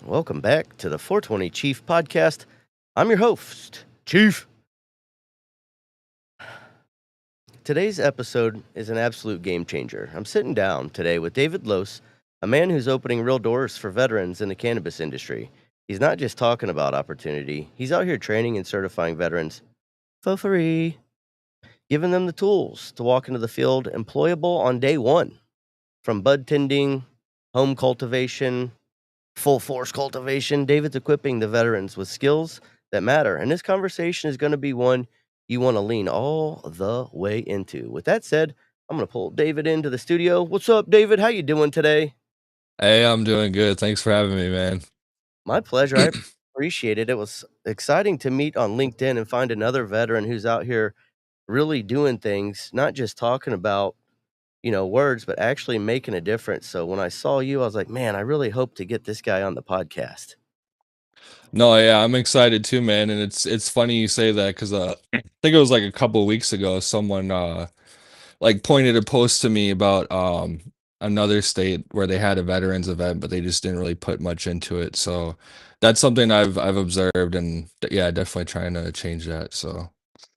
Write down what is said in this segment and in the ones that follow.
welcome back to the 420 Chief podcast. I'm your host, Chief. Today's episode is an absolute game changer. I'm sitting down today with David Loos, a man who's opening real doors for veterans in the cannabis industry. He's not just talking about opportunity, he's out here training and certifying veterans for free, giving them the tools to walk into the field employable on day one. From budtending, home cultivation, full force cultivation, David's equipping the veterans with skills that matter. And this conversation is going to be one you want to lean all the way into. With that said, I'm going to pull David into the studio. What's up, David? How you doing today? Hey, I'm doing good. Thanks for having me, man. My pleasure. I appreciate it. It was exciting to meet on LinkedIn and find another veteran who's out here really doing things, not just talking about words, but actually making a difference. So when I saw you, I was like, man, I really hope to get this guy on the podcast. No, yeah, I'm excited too, man. And it's funny you say that because I think it was like a couple weeks ago, someone like pointed a post to me about another state where they had a veterans event, but they just didn't really put much into it. So that's something I've observed, and yeah, definitely trying to change that. So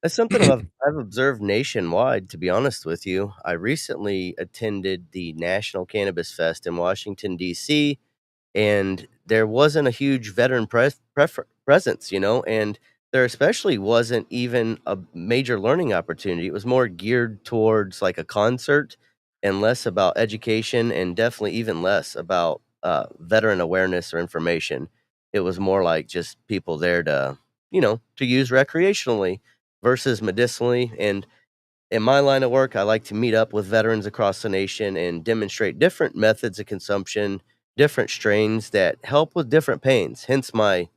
That's something I've observed nationwide, to be honest with you. I recently attended the National Cannabis Fest in Washington, D.C., and there wasn't a huge veteran presence, and there especially wasn't even a major learning opportunity. It was more geared towards like a concert and less about education, and definitely even less about veteran awareness or information. It was more like just people there to use recreationally versus medicinally. And in my line of work, I like to meet up with veterans across the nation and demonstrate different methods of consumption, different strains that help with different pains. Hence my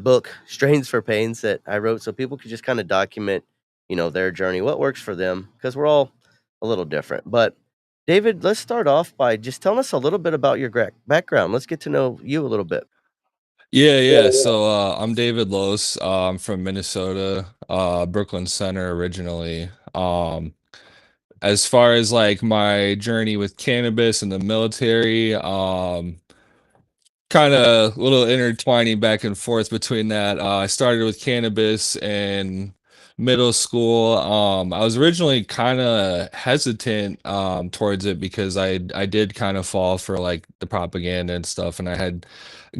book, Strains for Pains, that I wrote so people could just kind of document, their journey, what works for them, because we're all a little different. But David, let's start off by just telling us a little bit about your background. Let's get to know you a little bit. yeah. So I'm David Loos. I'm from Minnesota, Brooklyn Center originally. As far as like my journey with cannabis and the military, kind of little intertwining back and forth between that. I started with cannabis in middle school. I was originally kind of hesitant towards it because I did kind of fall for like the propaganda and stuff, and I had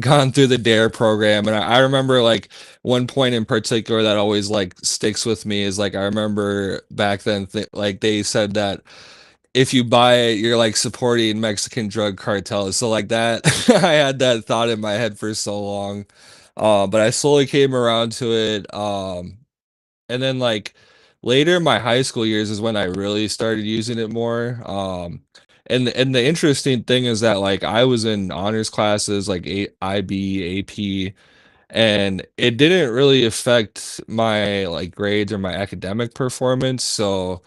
gone through the DARE program, and I remember like one point in particular that always like sticks with me is like I remember back then like they said that if you buy it, you're like supporting Mexican drug cartels. So like that, I had that thought in my head for so long. But I slowly came around to it. And then like later in my high school years is when I really started using it more. And the interesting thing is that like I was in honors classes like IB, AP, and it didn't really affect my like grades or my academic performance. So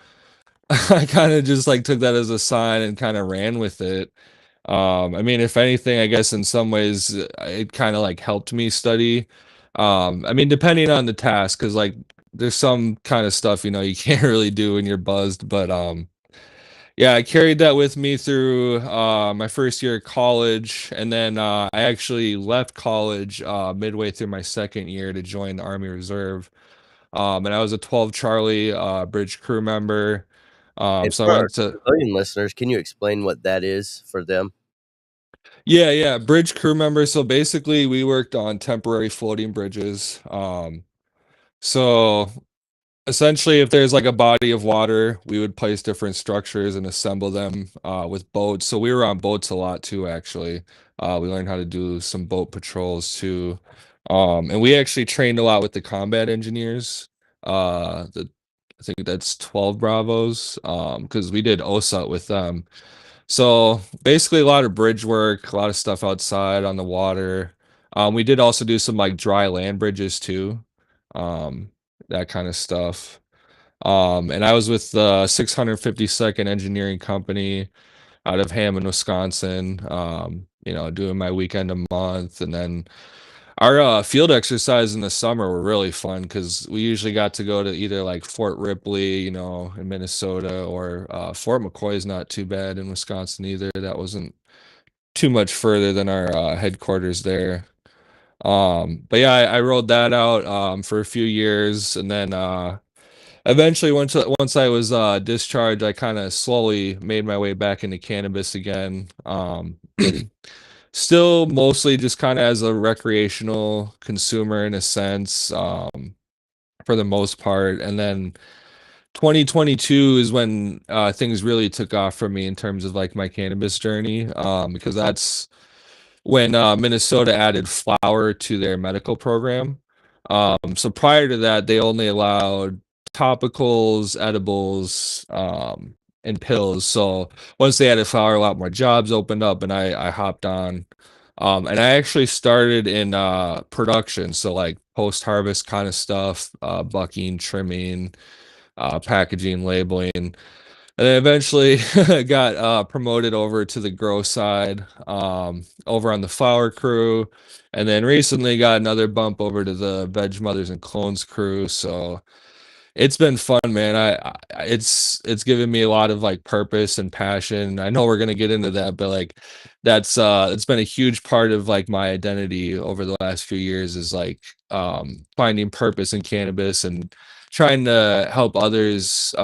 I kind of just like took that as a sign and kind of ran with it. I mean, if anything, I guess in some ways it kind of like helped me study. I mean, depending on the task, because like there's some kind of stuff you can't really do when you're buzzed. But yeah, I carried that with me through my first year of college, and then I actually left college midway through my second year to join the Army Reserve. And I was a 12 Charlie bridge crew member. And So I for our went to civilian listeners, can you explain what that is for them? yeah, bridge crew member. So basically we worked on temporary floating bridges. So essentially if there's like a body of water, we would place different structures and assemble them with boats. So we were on boats a lot too, actually. We learned how to do some boat patrols too. And we actually trained a lot with the combat engineers. The I think that's 12 Bravos. Because we did OSUT with them. So basically a lot of bridge work, a lot of stuff outside on the water. We did also do some like dry land bridges too. Um, that kind of stuff. And I was with the 652nd Engineering Company out of Hammond, Wisconsin. Doing my weekend a month, and then our field exercise in the summer were really fun because we usually got to go to either like Fort Ripley, in Minnesota, or Fort McCoy is not too bad in Wisconsin either. That wasn't too much further than our headquarters there. But yeah, I rolled that out for a few years, and then eventually once I was discharged, I kind of slowly made my way back into cannabis again. Still mostly just kind of as a recreational consumer in a sense, for the most part. And then 2022 is when things really took off for me in terms of like my cannabis journey, because that's when Minnesota added flower to their medical program. So prior to that, they only allowed topicals, edibles, and pills. So once they added flower, a lot more jobs opened up, and I hopped on. And I actually started in production, so like post harvest kind of stuff, bucking, trimming, packaging, labeling, and then eventually got promoted over to the grow side, over on the flower crew, and then recently got another bump over to the veg mothers and clones crew. So it's been fun, man. It's given me a lot of like purpose and passion. I know we're gonna get into that, but like that's it's been a huge part of like my identity over the last few years, is like finding purpose in cannabis and trying to help others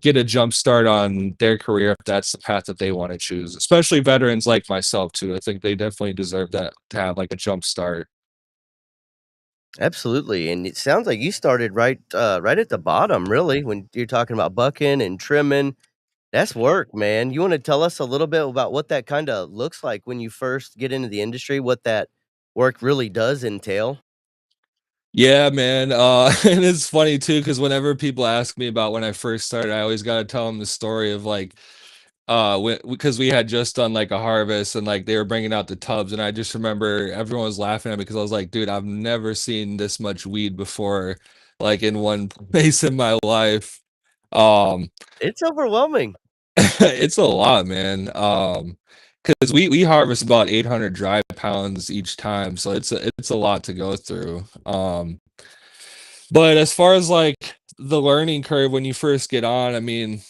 get a jump start on their career if that's the path that they want to choose, especially veterans like myself too. I think they definitely deserve that, to have like a jump start. Absolutely, and it sounds like you started right at the bottom, really, when you're talking about bucking and trimming. That's work, man. You wanna tell us a little bit about what that kinda looks like when you first get into the industry, what that work really does entail? Yeah, man. And it's funny too, because whenever people ask me about when I first started, I always got to tell them the story of like, because we had just done like a harvest and like they were bringing out the tubs, and I just remember everyone was laughing at me because I was like, dude, I've never seen this much weed before, like in one place in my life. Um, It's overwhelming. it's a lot, man. Because we harvest about 800 dry pounds each time, so it's a lot to go through. But as far as like the learning curve when you first get on, I mean,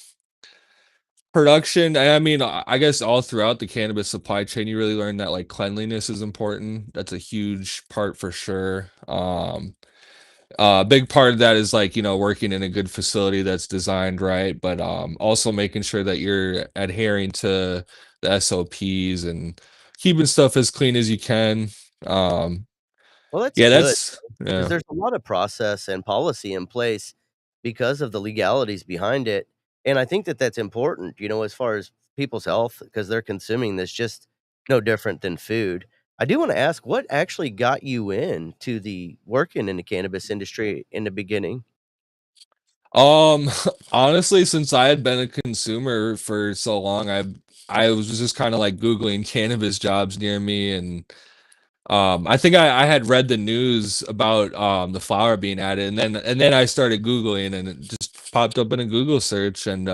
production, I mean, I guess all throughout the cannabis supply chain, you really learn that like cleanliness is important. That's a huge part for sure. A big part of that is like, working in a good facility that's designed right, but also making sure that you're adhering to the SOPs and keeping stuff as clean as you can. Um, Well, that's yeah, good that's because yeah. there's a lot of process and policy in place because of the legalities behind it, and I think that that's important, as far as people's health, because 'cause they're consuming this just no different than food. I do wanna ask, what actually got you into the working in the cannabis industry in the beginning? Um, honestly, since I had been a consumer for so long, I was just kind of like Googling cannabis jobs near me, and I think I had read the news about the flower being added, and then I started Googling, and it just popped up in a Google search, and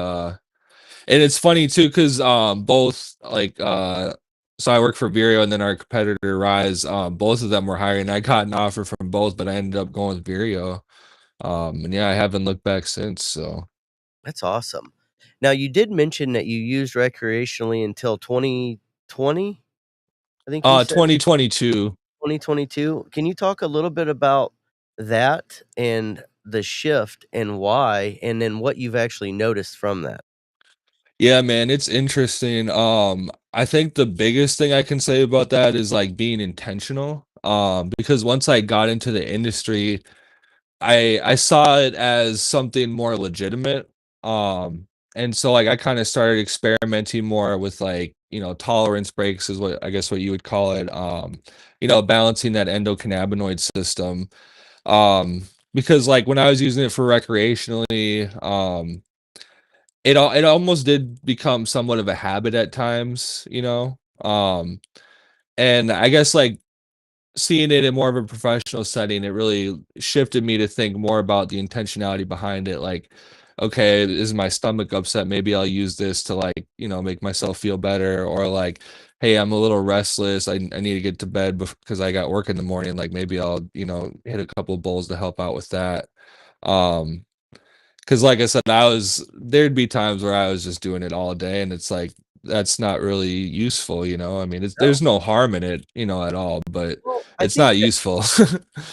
it's funny too because both like so I work for Vireo and then our competitor Rise, both of them were hiring. I got an offer from both, but I ended up going with Vireo. And yeah, I haven't looked back since. So That's awesome. Now, you did mention that you used recreationally until 2020, I think you said? 2022. 2022. Can you talk a little bit about that and the shift and why, and then what you've actually noticed from that? Yeah, man, it's interesting. I think the biggest thing I can say about that is like being intentional. Because once I got into the industry, I saw it as something more legitimate. And so like I kind of started experimenting more with like, tolerance breaks is what I guess what you would call it. Balancing that endocannabinoid system. Um, because like when I was using it for recreationally, it almost did become somewhat of a habit at times. And I guess like seeing it in more of a professional setting, it really shifted me to think more about the intentionality behind it. Like, okay, is my stomach upset? Maybe I'll use this to like, make myself feel better. Or like, hey, I'm a little restless. I need to get to bed because I got work in the morning. Like maybe I'll, hit a couple of bowls to help out with that. Um, because like I said, there'd be times where I was just doing it all day, and it's like that's not really useful, you know? I mean, No. there's no harm in it, at all, but Well, I it's think not that useful.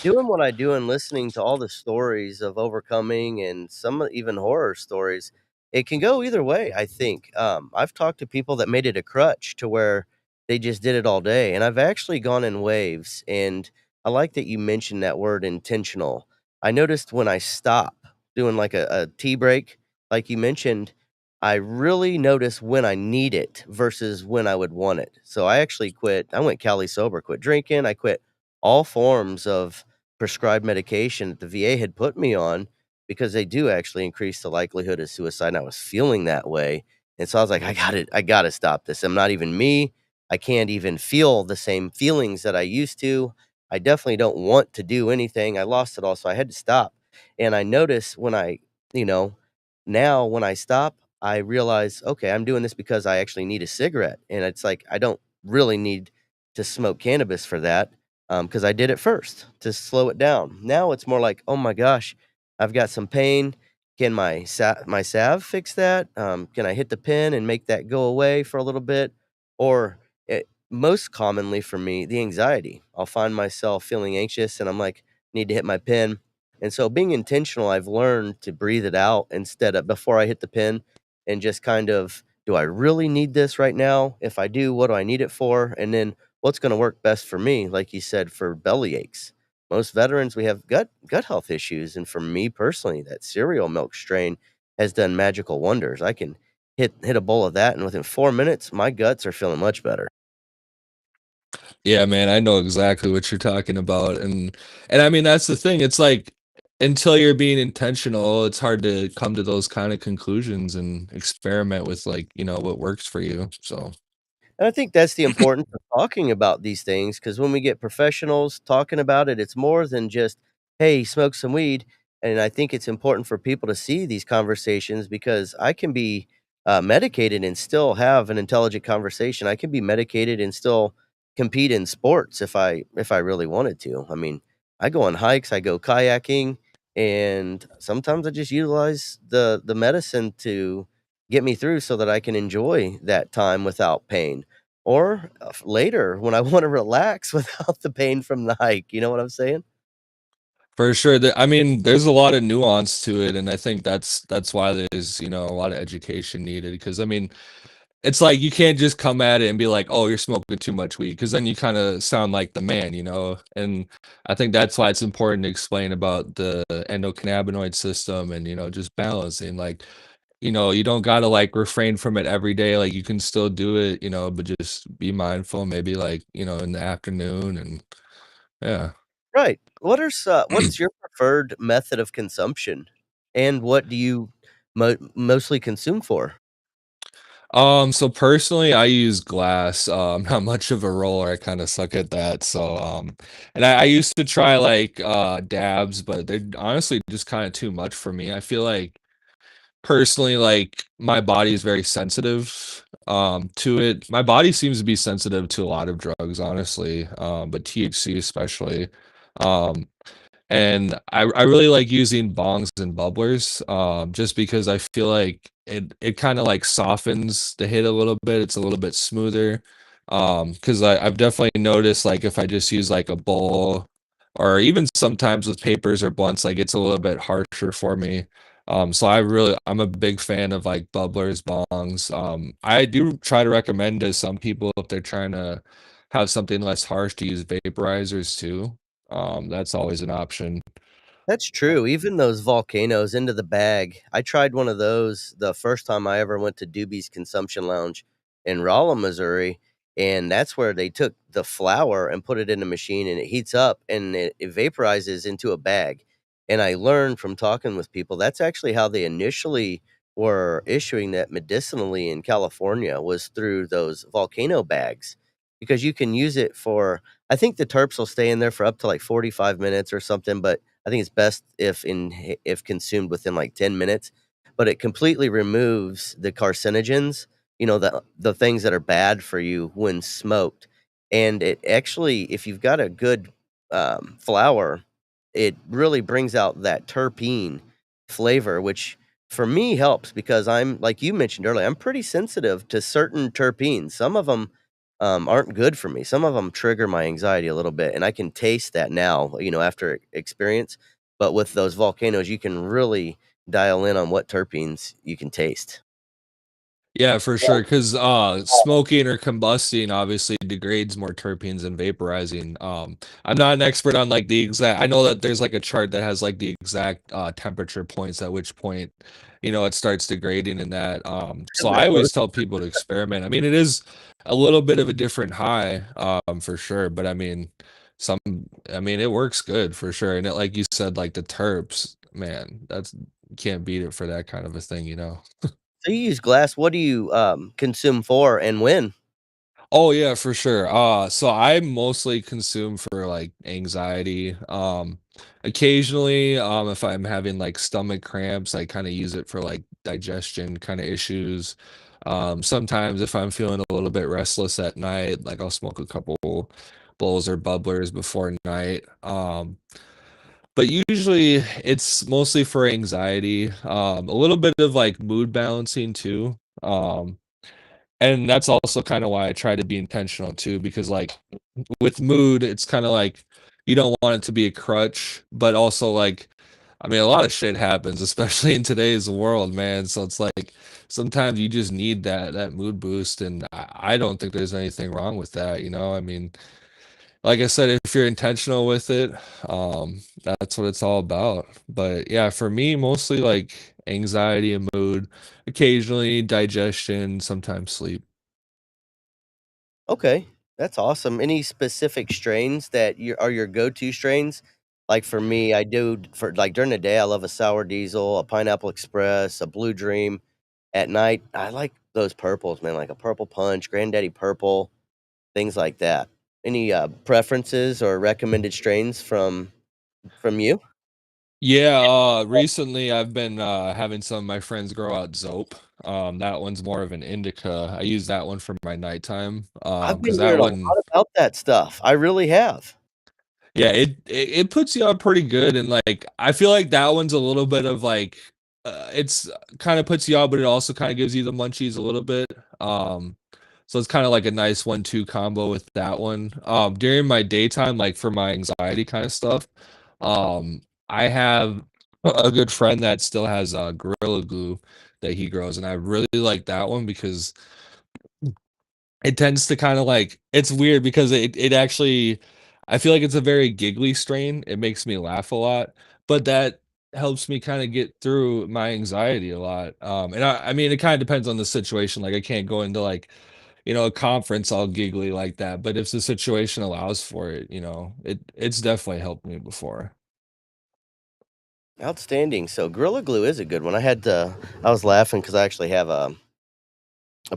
doing what I do and listening to all the stories of overcoming and some even horror stories, it can go either way, I think. I've talked to people that made it a crutch to where they just did it all day, and I've actually gone in waves, and I like that you mentioned that word intentional. I noticed when I stop doing like a tea break, like you mentioned, I really notice when I need it versus when I would want it. So I actually quit. I went Cali sober, quit drinking. I quit all forms of prescribed medication that the VA had put me on because they do actually increase the likelihood of suicide, and I was feeling that way, and so I was like, I gotta stop this. I'm not even me. I can't even feel the same feelings that I used to. I definitely don't want to do anything. I lost it all, so I had to stop, and I notice when you know, now when I stop, I realize, "Okay, I'm doing this because I actually need a cigarette," and it's like, I don't really need to smoke cannabis for that, because I did it first to slow it down. Now it's more like, "Oh my gosh, I've got some pain. Can my salve fix that? Can I hit the pen and make that go away for a little bit?" Or most commonly for me, the anxiety. I'll find myself feeling anxious, and I'm like, "Need to hit my pen." And so being intentional, I've learned to breathe it out instead of before I hit the pen and just kind of, "Do I really need this right now? If I do, what do I need it for?" And then what's gonna work best for me, like you said, for belly aches. Most veterans, we have gut health issues, and for me personally, that cereal milk strain has done magical wonders. I can hit a bowl of that, and within 4 minutes, my guts are feeling much better. Yeah, man, I know exactly what you're talking about, and I mean, that's the thing, it's like, until you're being intentional, it's hard to come to those kinda conclusions and experiment with, like, what works for you, so And I think that's the importance of talking about these things, because when we get professionals talking about it, it's more than just, "Hey, smoke some weed." And I think it's important for people to see these conversations because I can be, medicated and still have an intelligent conversation. I can be medicated and still compete in sports if I really wanted to. I mean, I go on hikes, I go kayaking, and sometimes I just utilize the medicine to get me through so that I can enjoy that time without pain. Or, later when I wanna relax without the pain from the hike, you know what I'm saying? for sure, I mean, there's a lot of nuance to it, and I think that's why there's, a lot of education needed. Because I mean, it's like you can't just come at it and be like, "Oh, you're smoking too much weed," because then you kinda sound like the man, and I think that's why it's important to explain about the endocannabinoid system and, just balancing, like, you don't gotta, like, refrain from it every day, like, you can still do it, but just be mindful maybe, like, in the afternoon and yeah. Right. What's your preferred method of consumption? And what do you mostly consume for? So personally, I use glass. Not much of a roller. I kind of suck at that. So, and I used to try like dabs, but they're honestly just kind of too much for me. I feel like personally, like my body is very sensitive to it. My body seems to be sensitive to a lot of drugs, honestly. But THC especially. Um, and I really like using bongs and bubblers, just because I feel like it kinda, like, softens the hit a little bit, it's a little bit smoother, because I've definitely noticed, like, if I just use, like, a bowl or even sometimes with papers or blunts, like, it's a little bit harsher for me, so I'm a big fan of, like, bubblers, bongs, I do try to recommend to some people if they're trying to have something less harsh to use vaporizers too. That's always an option. That's true, even those volcanoes into the bag. I tried one of those the first time I ever went to Doobie's Consumption Lounge in Rolla, Missouri, and that's where they took the flour and put it in a machine, and it heats up, and it vaporizes into a bag, and I learned from talking with people, that's actually how they initially were issuing that medicinally in California was through those volcano bags, because you can use it for I think the terps will stay in there for up to, like, 45 minutes or something, but I think it's best if consumed within, like, 10 minutes, but it completely removes the carcinogens, the things that are bad for you when smoked, and it actually if you've got a good, flower, it really brings out that terpene flavor, which For me, helps because I'm like you mentioned earlier, I'm pretty sensitive to certain terpenes. Some of them aren't good for me. Some of them trigger my anxiety a little bit, and I can taste that now, after experience. But with those volcanoes, you can really dial in on what terpenes you can taste. Yeah, for sure. Because smoking or combusting obviously degrades more terpenes than vaporizing. I'm not an expert on like the exact. I know that there's like a chart that has like the exact temperature points at which point, it starts degrading in that. So I always tell people to experiment. I mean, it is a little bit of a different high, for sure. But I mean, some, I mean, it works good for sure. And it, like you said, like the terps, man, that's you can't beat it for that kind of a thing. So you use glass. What do you consume for and when? Oh yeah, for sure. So I mostly consume for like anxiety. Occasionally, if I'm having like stomach cramps, I kind of use it for like digestion kind of issues. Sometimes if I'm feeling a little bit restless at night, like I'll smoke a couple bowls or bubblers before night. But usually it's mostly for anxiety. A little bit of like mood balancing too. And that's also kinda why I try to be intentional too, because, like, with mood, it's kinda like you don't want it to be a crutch, but also, like, I mean, a lot of shit happens, especially in today's world, man, so it's like, sometimes you just need that mood boost, and I don't think there's anything wrong with that. I mean, like I said, if you're intentional with it, that's what it's all about. But, yeah, for me, mostly, like, anxiety and mood, occasionally digestion, sometimes sleep. Okay, that's awesome. Any specific strains that are your go-to strains? Like for me, I do for like during the day, I love a sour diesel, a pineapple express, a blue dream. At night, I like those purples, man, like a purple punch, granddaddy purple, things like that. Any preferences or recommended strains from you? Yeah, recently I've been having some of my friends grow out Zope. That one's more of an indica. I use that one for my nighttime. I've Because been that hearing a one, lot about that stuff. I really have. yeah, it puts you out pretty good, and like I feel like that one's a little bit of like it's kind of puts you out, but it also kind of gives you the munchies a little bit. So it's kind of like a nice 1-2 combo with that one. During my daytime, like for my anxiety kind of stuff, I have a good friend that still has Gorilla Glue that he grows, and I really like that one because it tends to kinda like it's weird because it actually I feel like it's a very giggly strain, it makes me laugh a lot, but that helps me kinda get through my anxiety a lot, and I mean, it kinda depends on the situation, like, I can't go into, like, a conference all giggly like that, but if the situation allows for it, it's definitely helped me before. Outstanding. So Gorilla Glue is a good one. I was laughing because I actually have a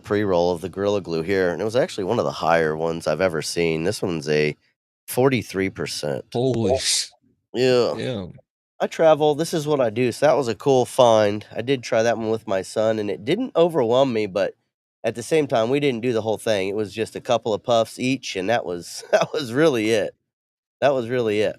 pre-roll of the Gorilla Glue here, and it was actually one of the higher ones I've ever seen. This one's a 43%. Holy sh Yeah. damn. I travel, this is what I do, so that was a cool find. I did try that one with my son, and it didn't overwhelm me, but at the same time, we didn't do the whole thing. It was just a couple of puffs each, and that was that was really it. That was really it.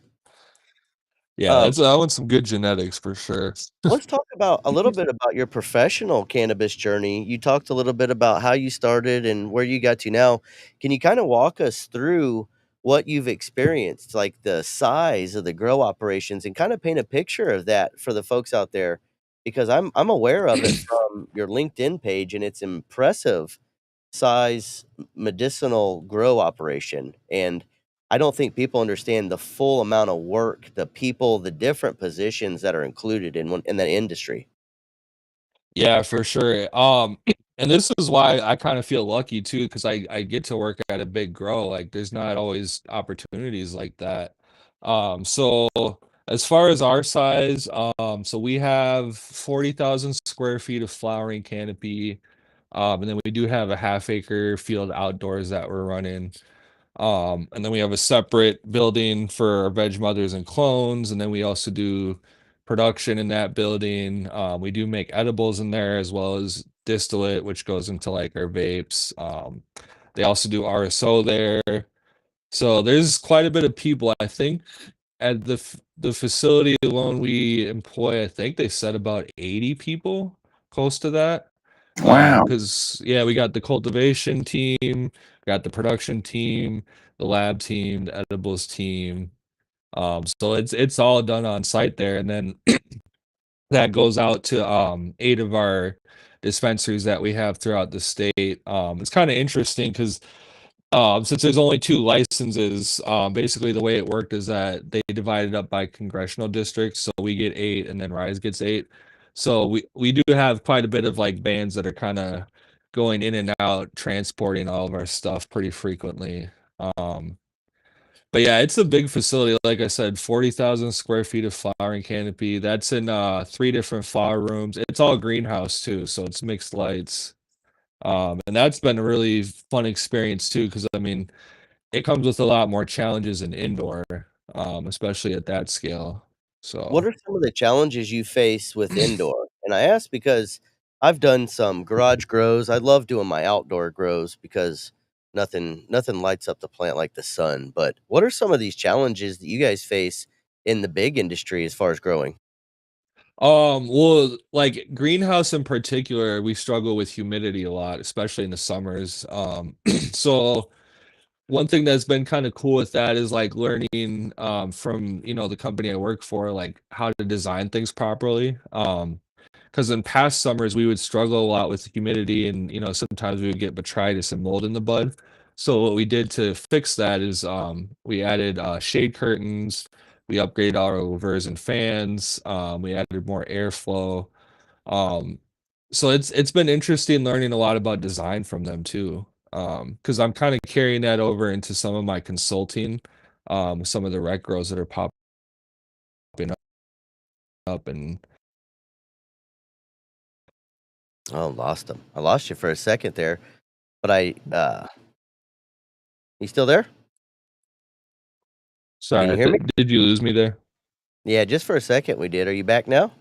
Yeah, Um, that one's some good genetics for sure. let's talk about a little bit about your professional cannabis journey. You talked a little bit about how you started and where you got to now. Can you kinda walk us through what you've experienced, like the size of the grow operations, and kinda paint a picture of that for the folks out there? Because I'm aware of it from your LinkedIn page, and it's impressive size medicinal grow operation, and I don't think people understand the full amount of work, the people, the different positions that are included in that industry. Yeah, for sure. And this is why I kind of feel lucky too, because I get to work at a big grow. Like, there's not always opportunities like that. So as far as our size, so we have 40,000 square feet of flowering canopy. And then we do have a half acre field outdoors that we're running. And then we have a separate building for our veg mothers and clones, and then we also do production in that building. We do make edibles in there as well as distillate, which goes into like our vapes. They also do RSO there. So there's quite a bit of people. I think at the facility alone, we employ, I think they said about 80 people, close to that. Wow. Because yeah, we got the cultivation team, got the production team, the lab team, the edibles team. So it's all done on site there, and then that goes out to 8 of our dispensaries that we have throughout the state. It's kind of interesting because since there's only 2 licenses, basically the way it worked is that they divided up by congressional districts, so we get 8 and then Rise gets 8. So we do have quite a bit of, like, bands that are kinda going in and out, transporting all of our stuff pretty frequently. Um, but yeah, it's a big facility, like I said, 40,000 square feet of flowering canopy. That's in, 3 different flower rooms. It's all greenhouse too, so it's mixed lights. And that's been a really fun experience too, because I mean, it comes with a lot more challenges in indoor, especially at that scale. What So, are some of the challenges you face with indoor? And I ask because I've done some garage grows. I love doing my outdoor grows because nothing lights up the plant like the sun. But what are some of these challenges that you guys face in the big industry as far as growing? well, like greenhouse in particular, we struggle with humidity a lot, especially in the summers. So one thing that's been kind of cool with that is like learning from the company I work for, like how to design things properly. Because in past summers we would struggle a lot with humidity, and sometimes we would get botrytis and mold in the bud. So what we did to fix that is we added shade curtains, we upgraded our louvers and fans, we added more airflow. um, so it's been interesting learning a lot about design from them too. Because I'm kind of carrying that over into some of my consulting, some of the rec grows that are popping up, and Oh, lost them. I lost you for a second there, but you still there? Can sorry, you hear me? did you lose me there? Yeah, just for a second we did. Are you back now?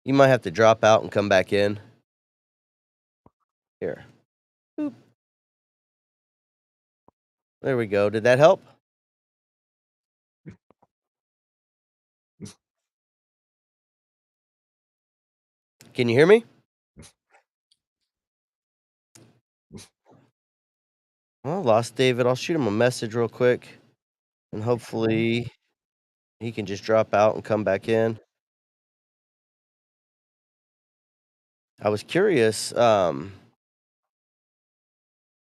You might have to drop out and come back in. Here. Boop. There we go. Did that help? Can you hear me? Well, lost David. I'll shoot him a message real quick, and hopefully he can just drop out and come back in. I was curious,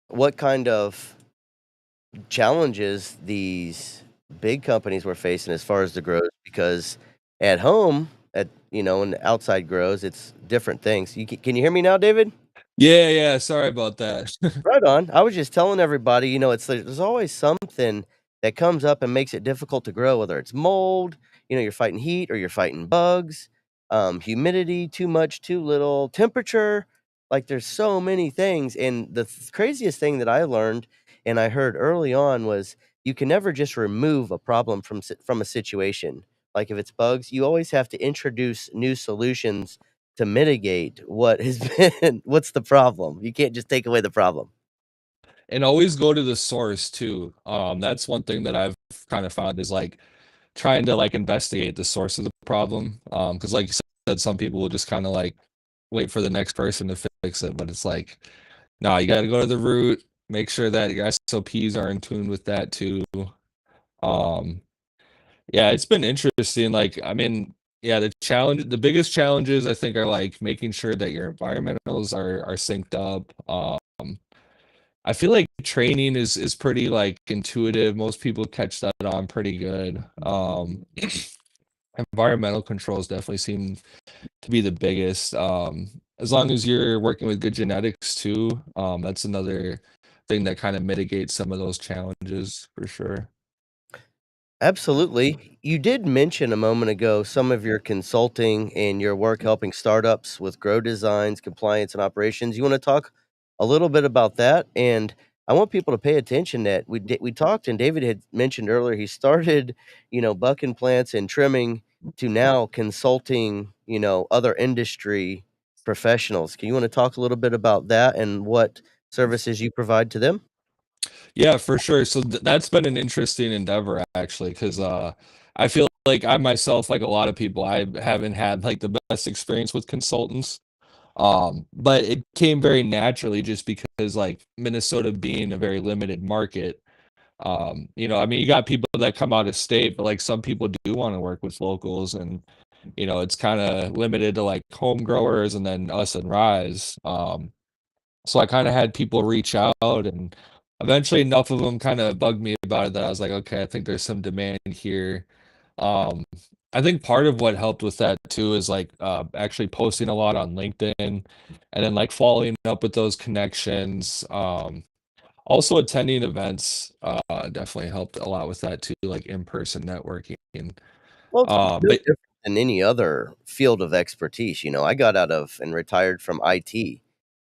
what kind of challenges these big companies were facing as far as the grows, because at home, in the outside grows, it's different things. Can you hear me now, David? Yeah, yeah, sorry about that. Right on. I was just telling everybody, it's like there's always something that comes up and makes it difficult to grow, whether it's mold, you're fighting heat or you're fighting bugs, humidity, too much, too little, temperature. Like there's so many things. And the craziest thing that I learned and I heard early on was you can never just remove a problem from a situation. Like if it's bugs, you always have to introduce new solutions to mitigate what has been what's the problem. You can't just take away the problem. And always go to the source too. That's one thing that I've kind of found is like trying to like investigate the source of the problem. Because like you said, some people will just kind of like wait for the next person to fix it, but it's like, no, you got to go to the root, make sure that your SOPs are in tune with that too. Um, yeah, it's been interesting. Like, I mean, yeah, the biggest challenges I think are like making sure that your environmentals are synced up. I feel like training is pretty like intuitive. Most people catch that on pretty good. Environmental controls definitely seem to be the biggest. As long as you're working with good genetics too, that's another thing that kind of mitigates some of those challenges for sure. Absolutely. You did mention a moment ago some of your consulting and your work helping startups with grow designs, compliance, and operations. You want to talk a little bit about that? And I want people to pay attention that we talked, and David had mentioned earlier he started, bucking plants and trimming to now consulting, other industry professionals. Can you want to talk a little bit about that and what services you provide to them? Yeah, for sure. So that's been an interesting endeavor actually, because I feel like I myself, like a lot of people, I haven't had like the best experience with consultants. But it came very naturally just because like Minnesota being a very limited market. I mean, you got people that come out of state, but like some people do want to work with locals, and it's kind of limited to like home growers and then us and Rise. So I kind of had people reach out, and eventually enough of them kind of bugged me about it that I was like, okay, I think there's some demand here. Um, I think part of what helped with that too is like actually posting a lot on LinkedIn and then like following up with those connections. Also attending events definitely helped a lot with that too, like in-person networking. Well, it's no But different than any other field of expertise. I got out of and retired from IT,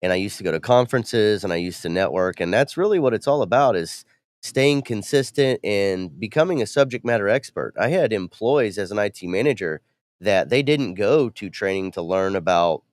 and I used to go to conferences and I used to network, and that's really what it's all about is staying consistent and becoming a subject matter expert. I had employees as an IT manager that they didn't go to training to learn about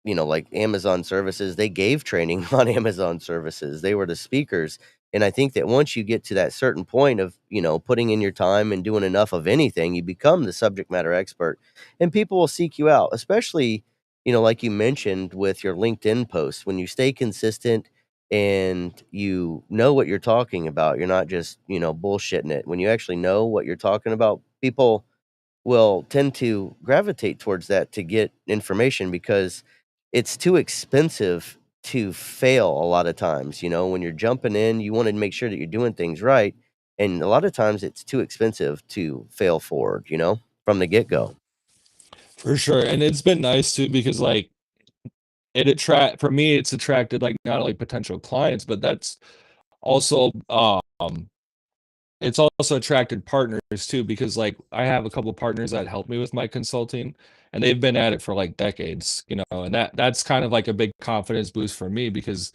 like Amazon services, they gave training on Amazon services. They were the speakers. And I think that once you get to that certain point of, putting in your time and doing enough of anything, you become the subject matter expert. And people will seek you out, especially, like you mentioned with your LinkedIn posts, when you stay consistent and you know what you're talking about, you're not just, bullshitting it. When you actually know what you're talking about, people will tend to gravitate towards that to get information because it's too expensive to fail a lot of times. When you're jumping in, you want to make sure that you're doing things right. And a lot of times it's too expensive to fail forward, from the get go. for sure, and it's been nice too because like for me, it's attracted like not only potential clients, but that's also it's also attracted partners too because like I have a couple partners that help me with my consulting, and they've been at it for like decades, and that's kind of like a big confidence boost for me because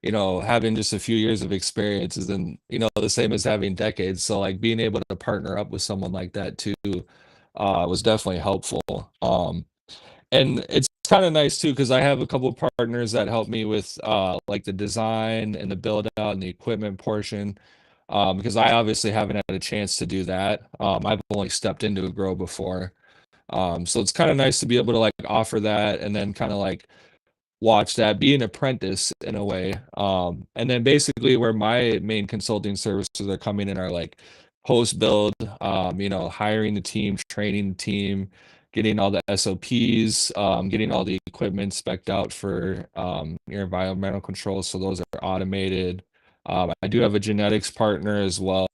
having just a few years of experience isn't the same as having decades. So like being able to partner up with someone like that too was definitely helpful. And it's kind of nice too because I have a couple of partners that help me with like the design and the build out and the equipment portion, because I obviously haven't had a chance to do that. I've only stepped into a grow before, so it's kind of nice to be able to like offer that and then kind of like watch that, be an apprentice in a way. And then basically where my main consulting services are coming in are like post build, hiring the team, training the team, getting all the SOPs, getting all the equipment spec'd out for your environmental controls. So those are automated. I do have a genetics partner as well,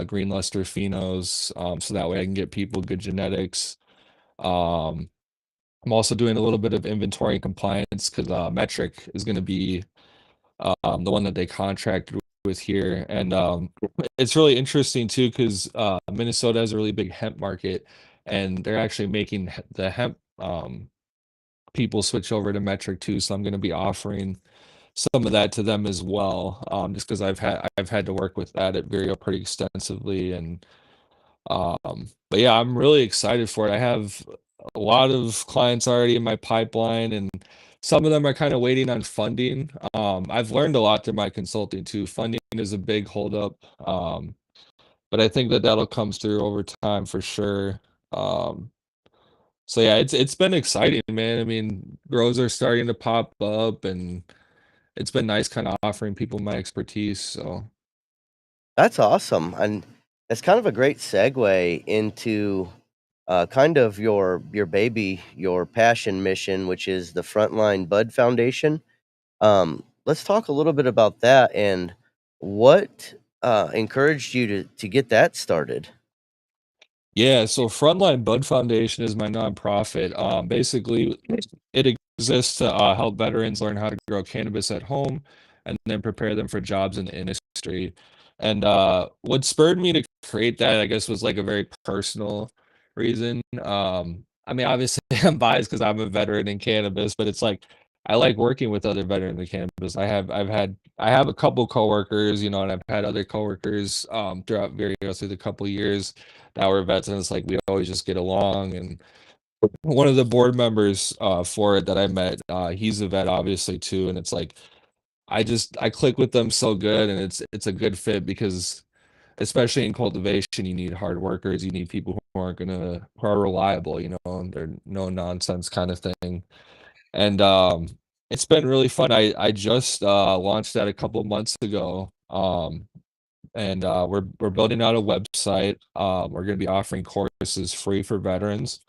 Green Luster Phenos, so that way I can get people good genetics. Um, I'm also doing a little bit of inventory compliance because Metric is going to be the one that they contracted with here, and it's really interesting too because Minnesota has a really big hemp market, and they're actually making the hemp people switch over to Metric too. So I'm going to be offering some of that to them as well, just because I've had to work with that at Vireo pretty extensively, and but yeah, I'm really excited for it. I have a lot of clients already in my pipeline, and some of them are kind of waiting on funding. I've learned a lot through my consulting too. Funding is a big holdup, but I think that that'll come through over time for sure. Um, so yeah, it's been exciting, man. I mean, grows are starting to pop up, and it's been nice kind of offering people my expertise. So That's awesome. And it's kind of a great segue into kind of your baby, your passion mission, which is the Frontline Bud Foundation. Let's talk a little bit about that and what encouraged you to get that started. yeah, so Frontline Bud Foundation is my nonprofit. Basically, it exists to help veterans learn how to grow cannabis at home and then prepare them for jobs in the industry. And what spurred me to create that, I guess, was like a very personal reason. I mean, obviously, I'm biased because I'm a veteran in cannabis, but it's like I like working with other veterans in cannabis. I have a couple coworkers, and I've had other coworkers throughout various through the couple years that were vets, and it's like we always just get along. And one of the board members for it that I met, he's a vet obviously too, and it's like I click with them so good, and it's a good fit because especially in cultivation, you need hard workers, you need people who are reliable, and they're no nonsense kind of thing. And it's been really fun. I just launched that a couple months ago. And we're building out a website. We're going to be offering courses free for veterans.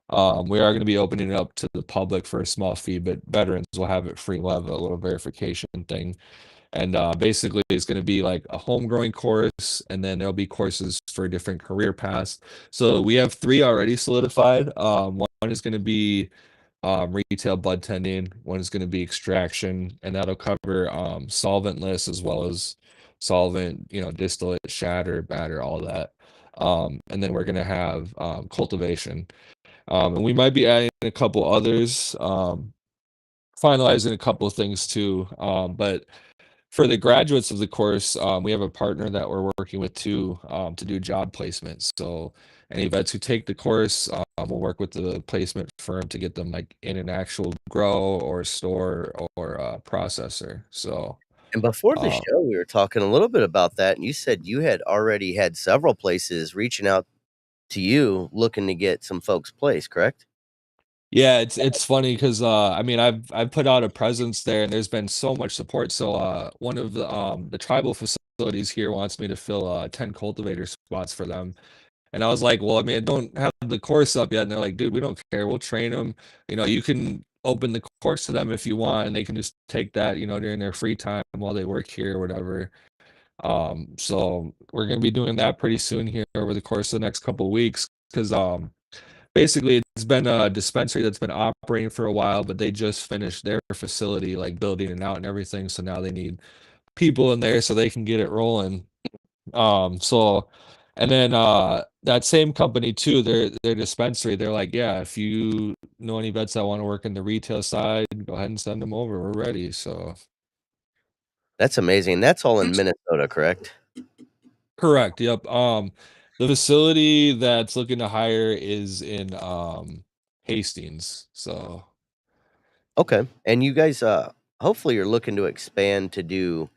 We are going to be opening it up to the public for a small fee, but veterans will have it free. We'll have a little verification thing. And basically, it's going to be like a homegrown course, and then there'll be courses for different career paths. So we have three already solidified. One is going to be retail bud tending, one is going to be extraction, and that'll cover solventless as well as solvent, distillate, shatter, batter, all that. And then we're going to have cultivation. And we might be adding a couple others, finalizing a couple of things too. But for the graduates of the course, we have a partner that we're working with too, to do job placements. So any vets who take the course, we'll work with the placement firm to get them like in an actual grow or store or processor. So And before the uh, show, we were talking a little bit about that, and you said you had already had several places reaching out to you looking to get some folks placed, correct? yeah, it's funny because I mean I've put out a presence there and there's been so much support. So one of the tribal facilities here wants me to fill 10 cultivator spots for them. And I was like, "Well, I mean, I don't have the course up yet." And they're like, "Dude, we don't care. We'll train them. You can open the course to them if you want, and they can just take that, during their free time while they work here or whatever." So we're gonna be doing that pretty soon here over the course of the next couple of weeks because basically it's been a dispensary that's been operating for a while, but they just finished their facility, like building it out and everything. So now they need people in there so they can get it rolling. So and then that same company too, their dispensary, they're like, yeah, if you know any vets that want to work in the retail side, go ahead and send them over. We're ready. So That's amazing. That's all in Minnesota, correct? correct. Yep. The facility that's looking to hire is in Hastings. So Okay. And you guys, hopefully you're looking to expand to do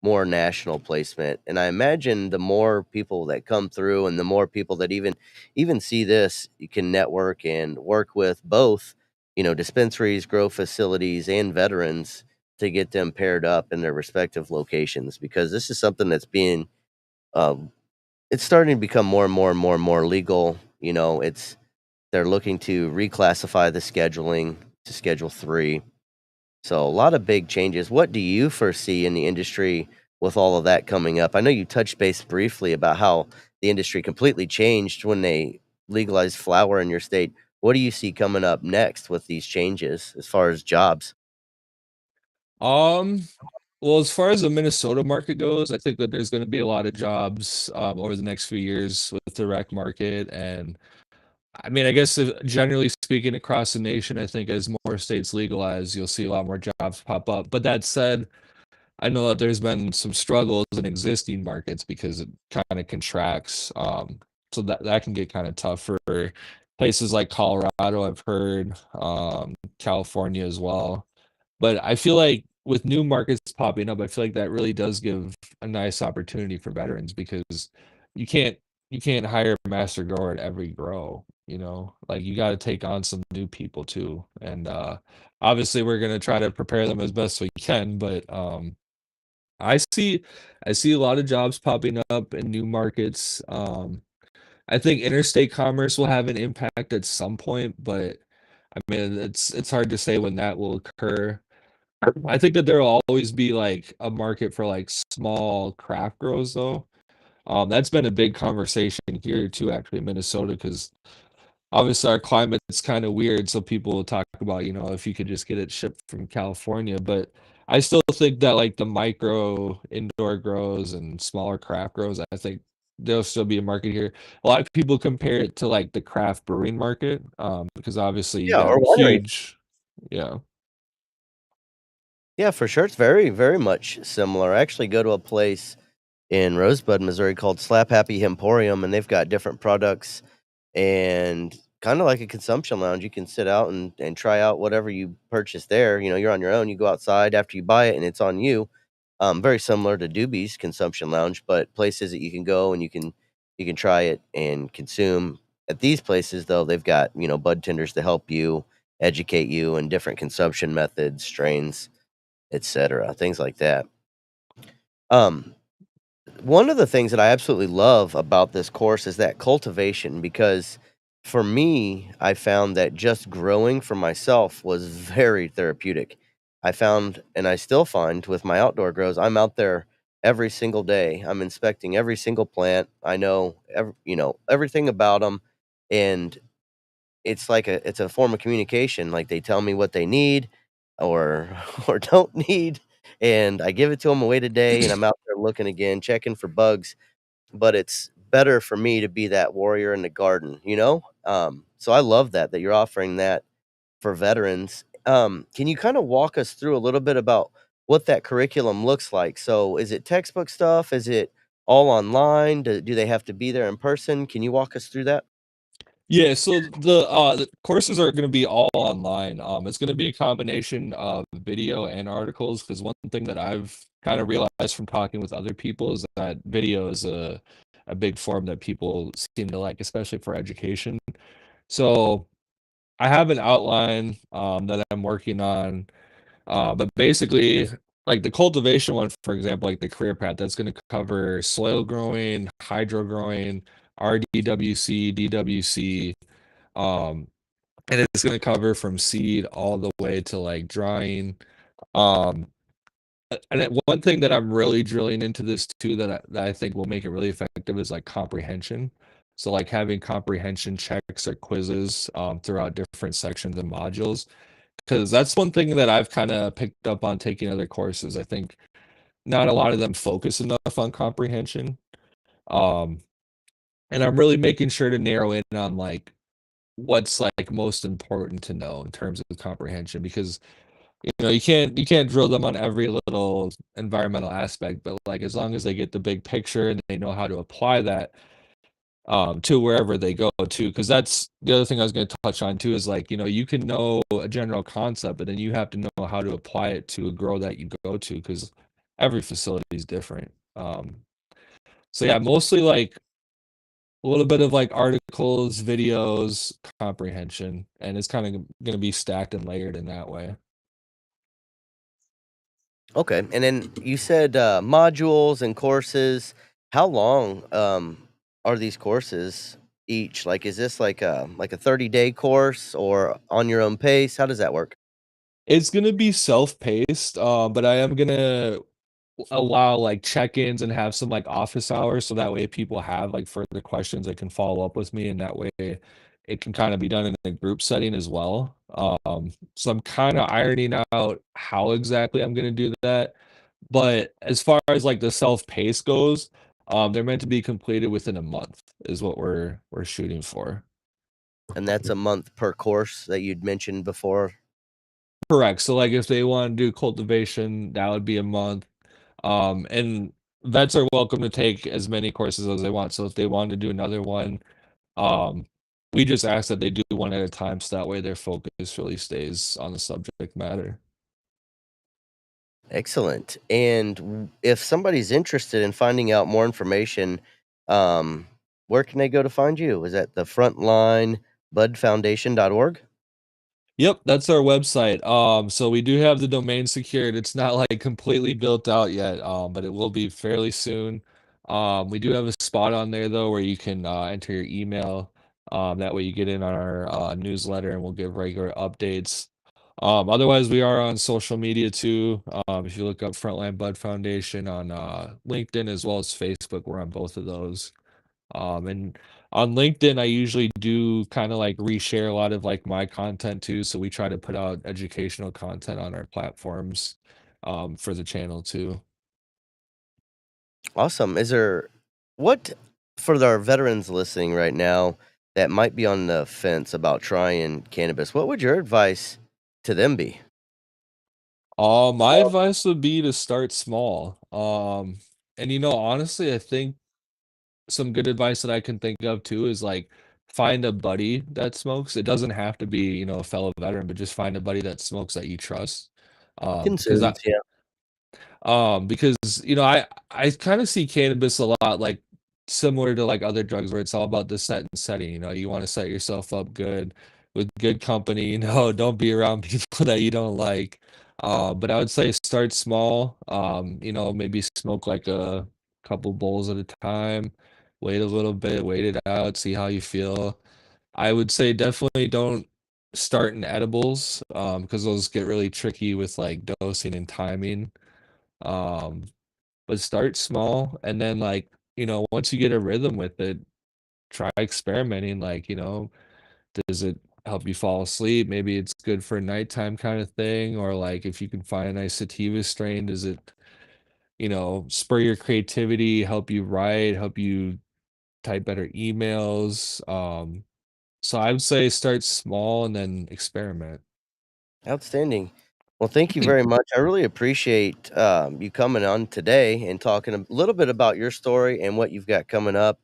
more national placement. And I imagine the more people that come through and the more people that even see this, you can network and work with both, dispensaries, grow facilities, and veterans to get them paired up in their respective locations because this is something that's being um, it's starting to become more and more and more and more legal. They're looking to reclassify the scheduling to Schedule 3. So a lot of big changes. What do you foresee in the industry with all of that coming up? I know you touched base briefly about how the industry completely changed when they legalized flower in your state. What do you see coming up next with these changes as far as jobs? um well, as far as the Minnesota market goes, I think that there's going to be a lot of jobs over the next few years with the rec market. And I mean, I guess generally speaking, across the nation, I think as more states legalize, you'll see a lot more jobs pop up. But that said, I know that there's been some struggles in existing markets because it kind of contracts. So that can get kind of tough for places like Colorado, I've heard, California as well. But I feel like with new markets popping up, I feel like that really does give a nice opportunity for veterans because you can't you can't hire a master grower at every grow, Like you got to take on some new people too. And obviously we're going to try to prepare them as best we can, but I see I see a lot of jobs popping up in new markets. I think interstate commerce will have an impact at some point, but I mean it's hard to say when that will occur. I think that there will always be like a market for like small craft grows though. That's been a big conversation here too, actually in Minnesota, because obviously our climate's kind of weird. So people will talk about, if you could just get it shipped from California. But I still think that like the micro indoor grows and smaller craft grows, I think there'll still be a market here. A lot of people compare it to like the craft brewing market, because obviously you Yeah, got or a winery. huge, yeah. Yeah, for sure. It's very, very much similar. I actually go to a place in Rosebud, Missouri called Slap Happy Emporium, and they've got different products and kinda like a consumption lounge. You can sit out and try out whatever you purchase there. You know, you're on your own. You go outside after you buy it, and it's on you. Very similar to Doobie's consumption lounge, but places that you can go and you can try it and consume. At these places, though, they've got, bud tenders to help you, educate you in different consumption methods, strains, etcetera, things like that. Um, One of the things that I absolutely love about this course is that cultivation because for me, I found that just growing for myself was very therapeutic. I found, and I still find with my outdoor grows, I'm out there every single day. I'm inspecting every single plant. I know, everything about them, and it's a form of communication. Like they tell me what they need, or or don't need, and I give it to them away today, and I'm out there looking again, checking for bugs, but it's better for me to be that warrior in the garden, you know? So I love that you're offering that for veterans. Can you kinda walk us through a little bit about what that curriculum looks like? So is it textbook stuff? Is it all online? Do they have to be there in person? Can you walk us through that? Yeah, so the courses are gonna be all online. It's gonna be a combination of video and articles. Because one thing that I've kinda realized from talking with other people is that video is a big form that people seem to like, especially for education. So, I have an outline, that I'm working on, but basically, like, the cultivation one, for example, like the career path, that's gonna cover soil growing, hydro growing, RDWC, DWC, um, and it's gonna cover from seed all the way to, like, drying. Um, and then one thing that I'm really drilling into this too that I think will make it really effective is, like, comprehension. So, like, having comprehension checks or quizzes, throughout different sections and modules, because that's one thing that I've kinda picked up on taking other courses. I think not a lot of them focus enough on comprehension, um, and I'm really making sure to narrow in on, like, what's, like, most important to know in terms of comprehension because, you can't drill them on every little environmental aspect, but, like, as long as they get the big picture and they know how to apply that, to wherever they go to, because that's the other thing I was gonna touch on too is, like, you can know a general concept, but then you have to know how to apply it to a grow that you go to, because every facility is different. So yeah, mostly, like, a little bit of, like, articles, videos, comprehension, and it's kinda gonna be stacked and layered in that way. Okay, and then you said, modules and courses. How long, are these courses each? Like, is this like a 30-day course or on your own pace? How does that work? It's gonna be self-paced, but I am gonna allow, like, check-ins and have some, like, office hours, so that way people have, like, further questions, they can follow up with me, and that way it can kinda be done in a group setting as well. So I'm kinda ironing out how exactly I'm gonna do that, but as far as, like, the self-pace goes, they're meant to be completed within a month is what we're shooting for. And that's a month per course that you'd mentioned before? Correct, so, like, if they wanna do cultivation, that would be a month. And vets are welcome to take as many courses as they want. So if they want to do another one, um, we just ask that they do one at a time so that way their focus really stays on the subject matter. Excellent, and if somebody's interested in finding out more information, um, where can they go to find you? Is that the frontlinebudfoundation.org? Yep, that's our website. So we do have the domain secured. It's not like completely built out yet, but it will be fairly soon. We do have a spot on there though where you can enter your email. That way you get in on our newsletter and we'll give regular updates. Otherwise, we are on social media too. If you look up Frontline Bud Foundation on LinkedIn as well as Facebook, we're on both of those. And on LinkedIn, I usually do kind of like reshare a lot of like my content too. So we try to put out educational content on our platforms for the channel too. Awesome. What for our veterans listening right now that might be on the fence about trying cannabis, what would your advice to them be? My advice would be to start small. And honestly, I think some good advice that I can think of too is like find a buddy that smokes. It doesn't have to be, a fellow veteran, but just find a buddy that smokes that you trust. Because Consumes, yeah. because, I kinda see cannabis a lot, like, similar to, like, other drugs where it's all about the set and setting, you wanna set yourself up good with good company, don't be around people that you don't like. But I would say start small, maybe smoke, like, a couple bowls at a time, wait a little bit, wait it out, see how you feel. I would say definitely don't start in edibles, because those get really tricky with, like, dosing and timing. Um, but start small and then like, once you get a rhythm with it, try experimenting. Like, does it help you fall asleep? Maybe it's good for a nighttime kind of thing. Or like if you can find a nice sativa strain, does it, spur your creativity, help you write, help you type better emails? So I would say start small and then experiment. Outstanding. Well, thank you very much. I really appreciate you coming on today and talking a little bit about your story and what you've got coming up.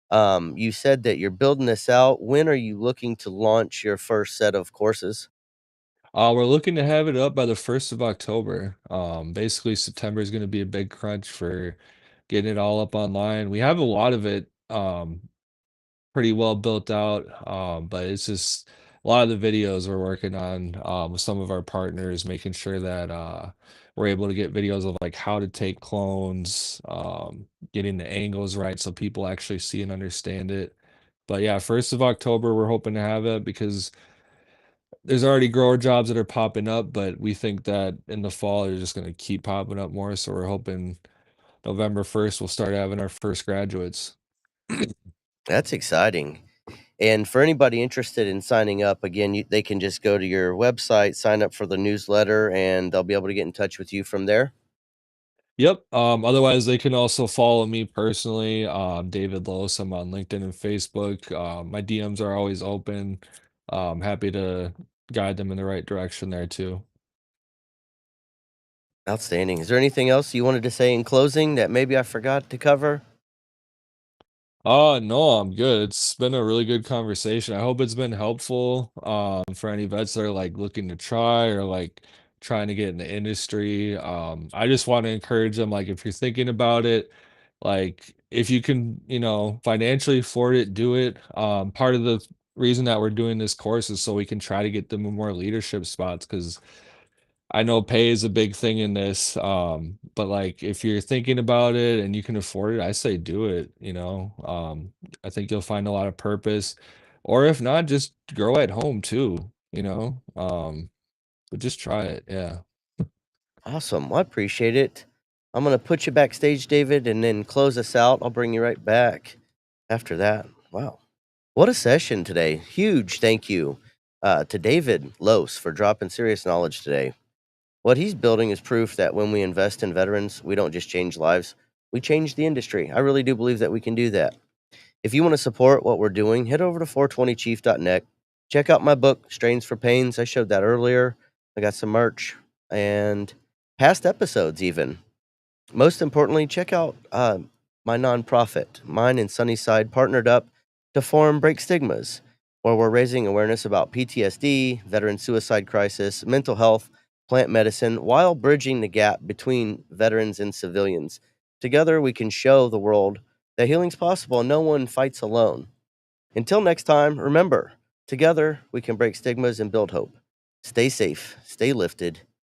You said that you're building this out. When are you looking to launch your first set of courses? We're looking to have it up by the 1st of October. Basically, September is going to be a big crunch for getting it all up online. We have a lot of it pretty well built out, but it's just a lot of the videos we're working on with some of our partners, making sure that we're able to get videos of like how to take clones, getting the angles right so people actually see and understand it. But yeah, 1st of October, we're hoping to have it because there's already grower jobs that are popping up, but we think that in the fall they're just going to keep popping up more. So we're hoping November 1st we'll start having our first graduates. That's exciting. And for anybody interested in signing up, again, they can just go to your website, sign up for the newsletter, and they'll be able to get in touch with you from there. Yep. Otherwise, they can also follow me personally, David Loos. I'm on LinkedIn and Facebook. My DMs are always open. Happy to guide them in the right direction there too. Outstanding. Is there anything else you wanted to say in closing that maybe I forgot to cover? No, I'm good. It's been a really good conversation. I hope it's been helpful for any vets that are like looking to try or like trying to get in the industry. I just want to encourage them, like if you're thinking about it, like if you can, financially afford it, do it. Part of the reason that we're doing this course is so we can try to get them in more leadership spots because I know pay is a big thing in this, but, like, if you're thinking about it and you can afford it, I say do it, I think you'll find a lot of purpose, or if not, just grow at home too, but just try it, yeah. Awesome. Well, I appreciate it. I'm going to put you backstage, David, and then close us out. I'll bring you right back after that. Wow. What a session today. Huge thank you to David Loos for dropping serious knowledge today. What he's building is proof that when we invest in veterans, we don't just change lives, we change the industry. I really do believe that we can do that. If you want to support what we're doing, head over to 420chief.net. Check out my book, Strains for Pains. I showed that earlier. I got some merch and past episodes, even. Most importantly, check out my nonprofit. Mine and Sunnyside partnered up to form Break Stigmas, where we're raising awareness about PTSD, veteran suicide crisis, mental health, plant medicine, while bridging the gap between veterans and civilians. Together, we can show the world that healing's possible and no one fights alone. Until next time, remember, together we can break stigmas and build hope. Stay safe, stay lifted,